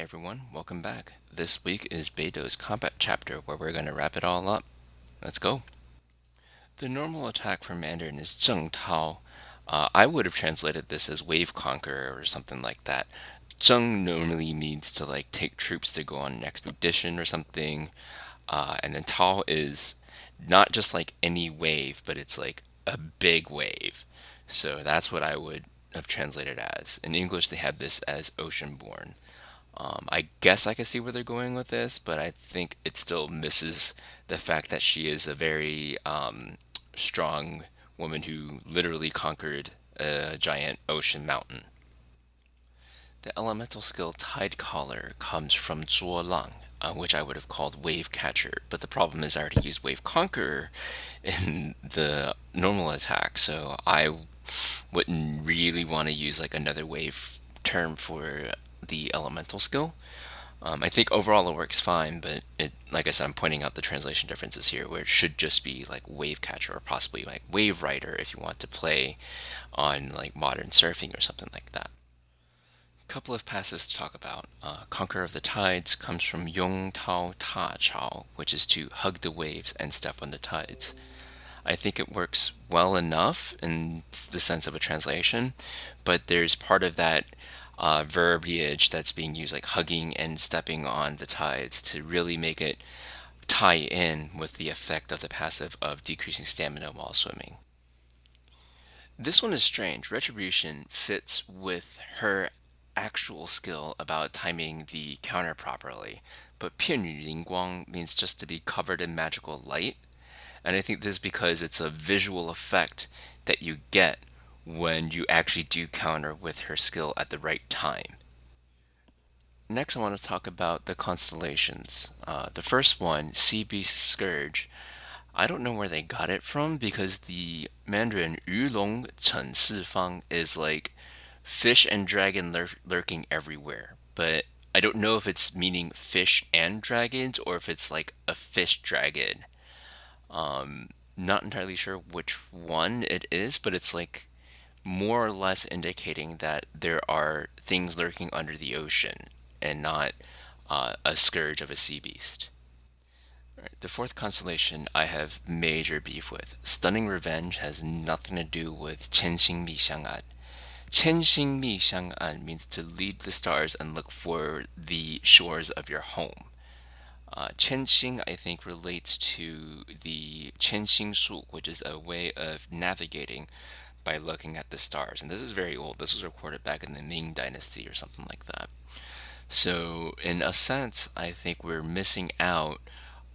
everyone, welcome back. This week is Beidou's combat chapter where we're going to wrap it all up. Let's go. The normal attack for Mandarin is Zheng Tao. I would have translated this as Wave Conqueror or something like that. Zheng normally means to like take troops to go on an expedition or something. And then Tao is not just like any wave, but it's like a big wave. So that's what I would have translated as. In English, they have this as Oceanborn. I guess I can see where they're going with this, but I think it still misses the fact that she is a very strong woman who literally conquered a giant ocean mountain. The elemental skill Tide Caller comes from Zuo Lang, which I would have called Wave Catcher, but the problem is I already used Wave Conqueror in the normal attack, so I wouldn't really want to use like another wave term for the elemental skill. I think overall it works fine, but like I said, I'm pointing out the translation differences here, where it should just be like Wave Catcher or possibly like Wave Rider if you want to play on like modern surfing or something like that. Couple of passages to talk about. Conqueror of the Tides comes from Yong Tao Ta Chao, which is to hug the waves and step on the tides. I think it works well enough in the sense of a translation, but there's part of that verbiage that's being used, like hugging and stepping on the tides, to really make it tie in with the effect of the passive of decreasing stamina while swimming. This one is strange. Retribution fits with her actual skill about timing the counter properly, but 片羽 灵光 means just to be covered in magical light, and I think this is because it's a visual effect that you get when you actually do counter with her skill at the right time. Next, I want to talk about the constellations. The first one, Sea Beast Scourge. I don't know where they got it from because the Mandarin 鱼龙 chen si fang is like fish and dragon lurking everywhere. But I don't know if it's meaning fish and dragons or if it's like a fish dragon. Not entirely sure which one it is, but it's like more or less indicating that there are things lurking under the ocean and not a scourge of a sea beast. Right, the fourth constellation I have major beef with. Stunning Revenge has nothing to do with 千星 xiang'an. 千星 xiang'an means to lead the stars and look for the shores of your home. 千星 I think relates to the 千星术, which is a way of navigating by looking at the stars. And this is very old. This was recorded back in the Ming Dynasty or something like that. So, in a sense, I think we're missing out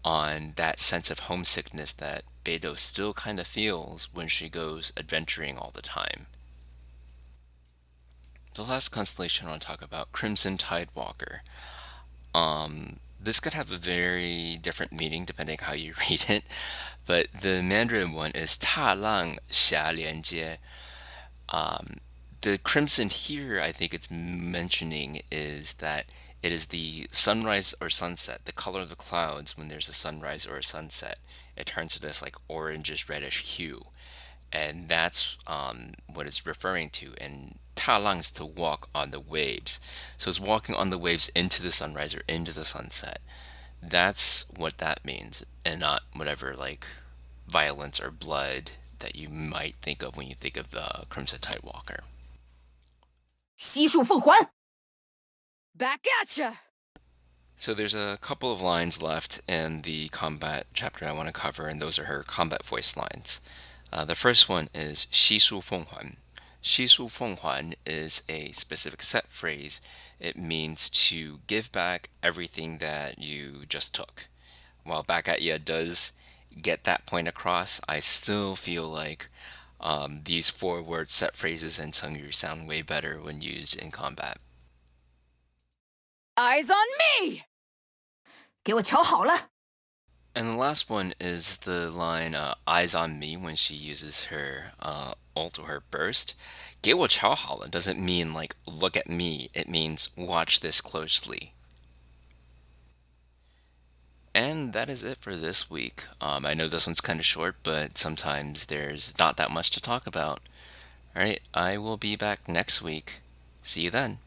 on that sense of homesickness that Beidou still kind of feels when she goes adventuring all the time. The last constellation I want to talk about, Crimson Tidewalker. This could have a very different meaning depending how you read it, but the Mandarin one is 踏浪霞连接. The crimson here, I think it's mentioning, is that it is the sunrise or sunset, the color of the clouds when there's a sunrise or a sunset. It turns to this like orangish reddish hue. And that's what it's referring to. And talang is to walk on the waves. So it's walking on the waves into the sunrise or into the sunset. That's what that means, and not whatever like violence or blood that you might think of when you think of the Crimson Tidewalker. 悉数奉还 Back at ya! So there's a couple of lines left in the combat chapter I want to cover, and those are her combat voice lines. The first one is 悉数奉还. 悉数奉还 is a specific set phrase. It means to give back everything that you just took. While back at ya does get that point across, I still feel like these four-word set phrases in Chengyu sound way better when used in combat. Eyes on me! 给我瞧好了 And the last one is the line eyes on me when she uses her ult or her burst. 给我瞧好了 doesn't mean like look at me, it means watch this closely. And that is it for this week. I know this one's kind of short, but sometimes there's not that much to talk about. All right, I will be back next week. See you then.